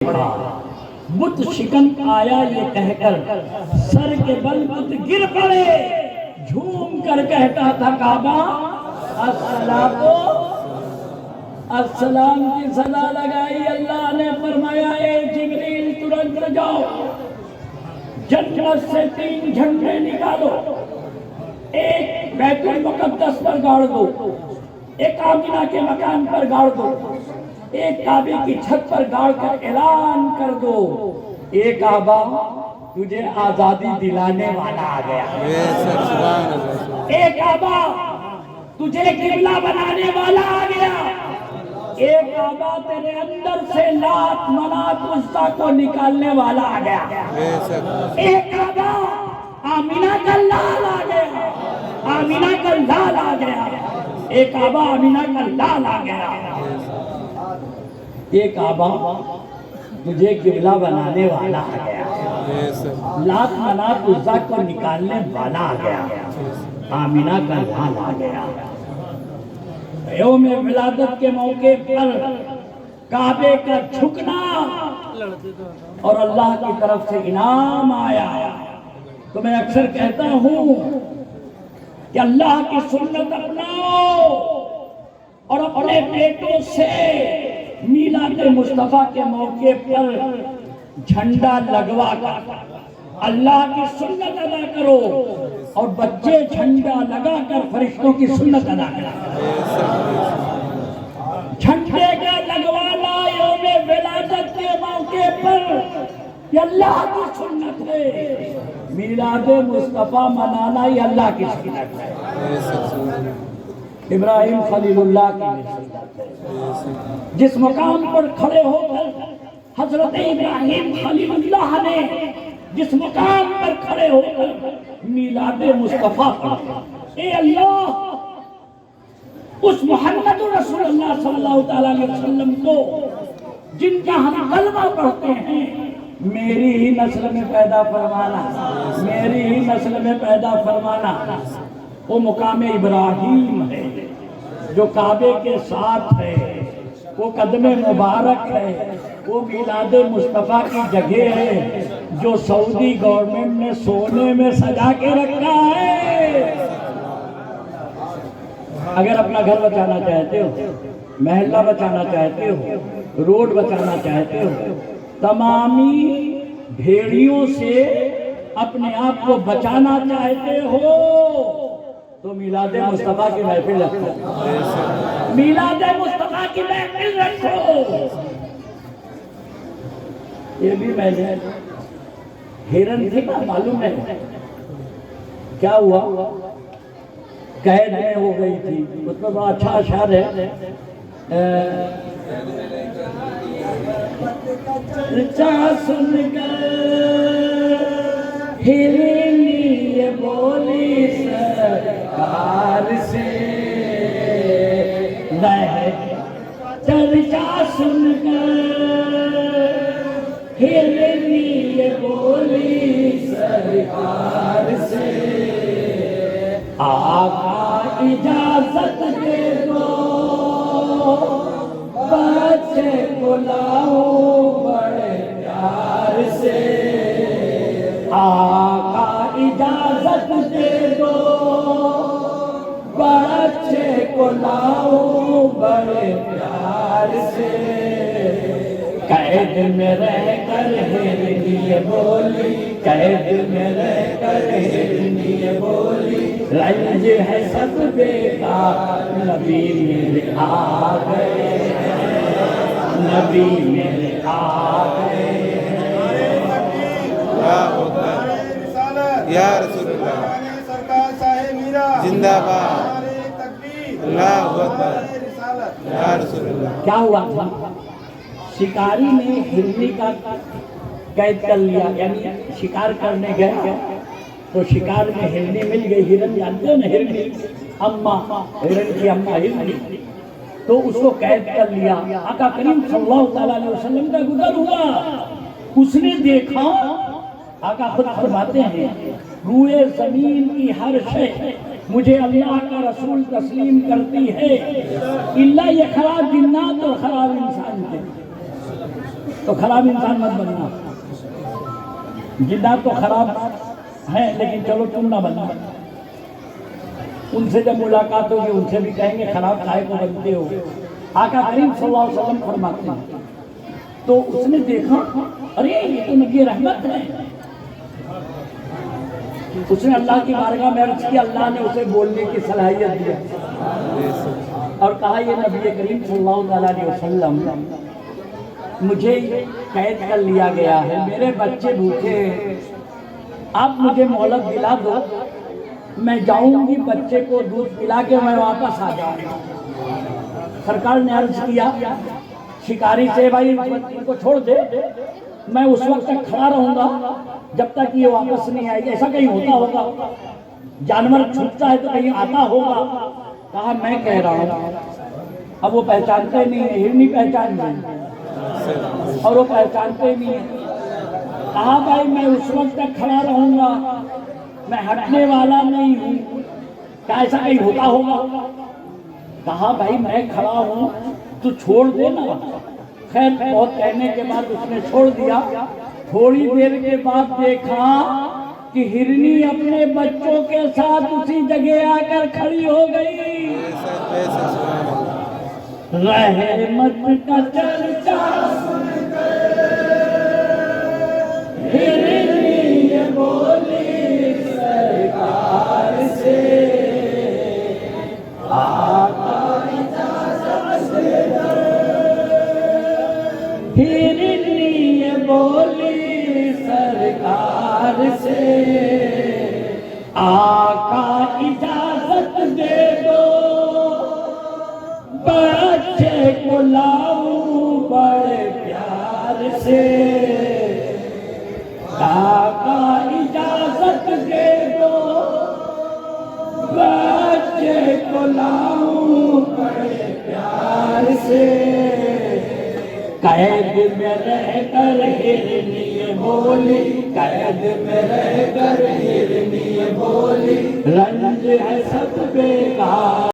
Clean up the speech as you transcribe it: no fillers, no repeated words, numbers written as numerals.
बुत शिकन आया ये कहकर सर के बल बुत गिर पड़े, झूम कर कहता था काबा अस्सलातो अस्सलाम की सदा लगाई। अल्लाह ने फरमाया ए जिब्रील तुरंत जाओ, जन्नत से 3 झंडे निकालो, एक बैतुल मुकद्दस पर गाड़ दो, एक आमिना के मकान पर गाड़ दो, एक काबे की छत पर गाड़ कर ऐलान कर दो, एक काबा तुझे आजादी दिलाने वाला आ गया, एक काबा तुझे किबला बनाने वाला आ गया, एक काबा तेरे अंदर से लात मनात उस्ता को निकालने वाला आ गया, एक काबा आमिना का लाल आ गया, आमिना का लाल आ गया, एक काबा आमिना का लाल आ गया, एक काबा तुझे किबला बनाने वाला आ गया, लात मनात उस्ता को निकालने वाला आ गया, आमिना का लाल आ गया। यौम विलादत के मौके पर काबे का झुकना और अल्लाह की तरफ से इनाम आया। तो मैं अक्सर कहता हूँ कि अल्लाह की सुन्नत अपनाओ और अपने बेटों से मीलाद मुस्तफा के मौके पर झंडा लगवा कर अल्लाह की सुन्नत अदा करो और बच्चे झंडा लगाकर फरिश्तों की सुन्नत अदा करें। झंडे का लगवाना यौम विलादत के मौके पर अल्लाह की सुन्नत है, मीलाद मुस्तफा मनाना ही अल्लाह की सुन्नत है। इब्राहिम खलीलुल्लाह की सुन्नत है। जिस मुकाम पर खड़े होकर हजरत इब्राहिम खलीलुल्लाह ने जिस मुकाम पर खड़े होकर मीलाद मुस्तफा पढ़ा, ए अल्लाह उस मोहम्मद रसूलुल्लाह सल्लल्लाहु अलैहि वसल्लम को जिनका हम कलमा पढ़ते हैं, मेरी ही नस्ल में पैदा फरमाना, मेरी ही नस्ल में पैदा फरमाना। वो मुकाम इब्राहिम है जो काबे के साथ है, वो कदमे मुबारक है, वो मीलाद मुस्तफा की जगह है जो सऊदी गवर्नमेंट ने सोने में सजा के रखा है। अगर अपना घर बचाना चाहते हो, महल्ला बचाना चाहते हो, रोड बचाना चाहते हो, तमामी भेड़ियों से अपने आप को बचाना चाहते हो, तो मीलाद मुस्तफा की महफिल रखो, मीलाद मुस्तफा की महफिल रखो। ये भी मैंने हिरन थी ना, मालूम है क्या हुआ? कैद में हो गई थी, उसमें बड़ा अच्छा अशार है, सुनकर हिरनी ये बोली सरकार से, चर्चा सुनकर हिरनी ये बोली सरकार से, आका इजाजत दे दो बच्चे को लाओ बड़े प्यार से, आका इजाजत दे दो बच्चे को लाओ बड़े प्यार से, कैद में रह कर हिरनी ये बोली, कैद में रह कर हिरनी ये बोली, रंज है सब बेकार, नबी मेरे आ गए, नबी मेरे आ गए, या रसूलुल्लाह सरकार साहिब मीरा जिंदाबाद, अल्लाहु अकबर, या रसूलुल्लाह। क्या हुआ था? शिकारी ने हिरनी का कैद कर लिया, यानी शिकार करने गए तो शिकार में हिरनी मिल गई। हिरन जानते हो ना, हिरनी अम्मा, हिरन की अम्मा हिरनी, तो उसको कैद कर लिया। आका करीम सल्लल्लाहु अलैहि वसल्लम का गुजर हुआ, उसने देखा, आका खुद फरमाते हैं, रूए जमीन की हर शय मुझे अल्लाह का रसूल तस्लीम करती है, इल्ला ये खराब जिन्नात और खराब इंसान थे। तो खराब इंसान मत बनना। जिन्नात तो खराब है, लेकिन चलो तुम ना बनना। उनसे जब मुलाकात होगी उनसे भी कहेंगे खराब काहे को बनते हो। आका करीम सल्लल्लाहु अलैहि वसल्लम फरमाते हैं, तो उसने देखा अरे ये तो नबी रहमत है। उसने अल्लाह की बारगाह में अर्ज किया, अल्लाह ने उसे बोलने की सलाहियत दी और कहा ये नबी करीम सल्लल्लाहु अलैहि वसल्लम मुझे कैद कर लिया गया है, मेरे बच्चे भूखे हैं, आप मुझे मोहलत दिला दो, मैं जाऊंगी बच्चे को दूध पिला के मैं वापस आ जाऊंगा। सरकार ने अर्ज किया शिकारी से, भाई इनको छोड़ दे, मैं उस वक्त तक खड़ा रहूंगा जब तक ये वापस नहीं आएगी। ऐसा कहीं होता होगा, जानवर छूटता है तो कहीं आता होगा। कहा मैं कह रहा हूँ। अब वो पहचानते नहीं है, हिरनी पहचान नहीं और वो पहचानते नहीं है। कहा भाई मैं उस वक्त तक खड़ा रहूंगा, मैं हटने वाला नहीं हूँ, क्या ऐसा कहीं होता होगा। कहा भाई मैं खड़ा हूँ, तू छोड़ दे ना। खैर बहुत कहने के बाद उसने छोड़ दिया। थोड़ी देर के बाद देखा कि हिरनी अपने बच्चों के साथ उसी जगह आकर खड़ी हो गई। रहमत का चर्चा हिरनी बोली सरकार से, आका इजाज़त दे। हिरनी बोली सरकार से, आका इजाज़त दे दो, बच्चे को लाऊं बड़े प्यार से। आका इजाज़त दे दो, बच्चे को लाऊं बड़े प्यार से। कैद में रहकर हिरनी बोली, कैद में रहकर हिरनी बोली, रंज है सब बेकार